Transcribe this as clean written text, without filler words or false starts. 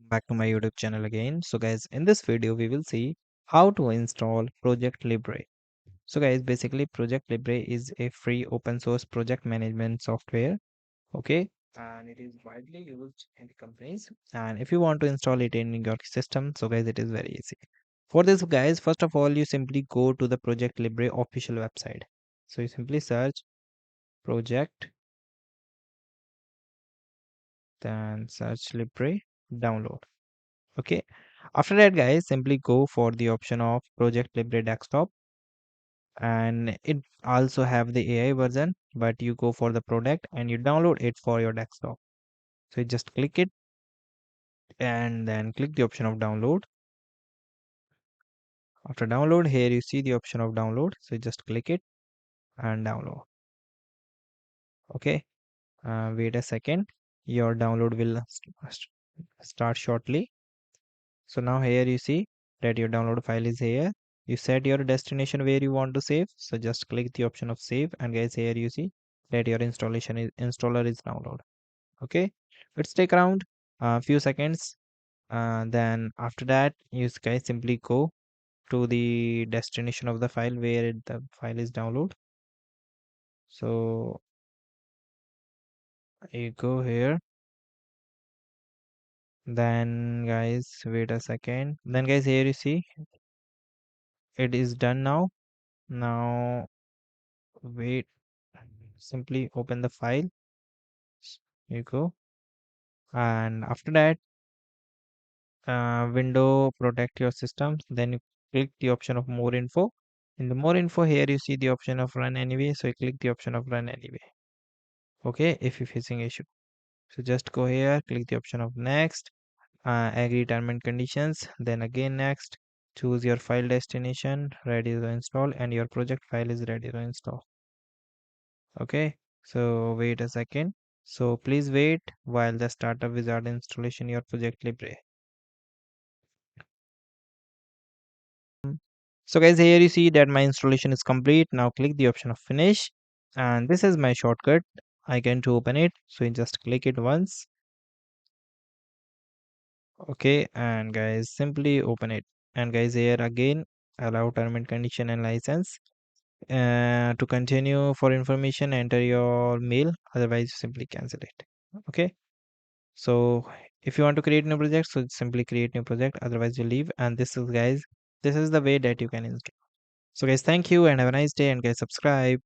back to my YouTube channel again. So guys, in this video we will see how to install Project Libre. So guys, basically Project Libre is a free open source project management software, okay? And it is widely used in the companies. And if you want to install it in your system, so guys, it is very easy. For this guys, first of all, you simply go to the Project Libre official website. So you simply search project, then search Libre, download. Okay, after that guys, simply go for the option of Project Libre desktop, and it also have the AI version, but you go for the product and you download it for your desktop. So you just click it and then click the option of download. After download, here you see the option of download, so you just click it and download. Okay, wait a second, your download will start shortly. So now here you see that your download file is here. You set your destination where you want to save. So just click the option of save, and guys, here you see that your installer is download. Okay, it's take around a few seconds. Then after that, you guys simply go to the destination of the file where the file is download. So you go here. Then guys, wait a second. Then guys, here you see it is done now. Now wait, simply open the file. You go, and after that, window protect your systems. Then you click the option of more info. In the more info, here you see the option of run anyway, so you click the option of run anyway. Okay, if you're facing issue, so just go here, click the option of next, agree term and conditions, then again next, choose your file destination, ready to install, and your project file is ready to install. Okay, so wait a second. So please wait while the startup wizard installation your project Libre. So guys, here you see that my installation is complete. Now click the option of finish, and this is my shortcut icon to open it. So you just click it once. Okay, and guys, simply open it. And guys, here again, allow term and condition and license. To continue for information, enter your mail. Otherwise, simply cancel it. Okay. So if you want to create new project, so simply create new project. Otherwise, you leave. And this is guys, this is the way that you can install. So guys, thank you and have a nice day. And guys, subscribe.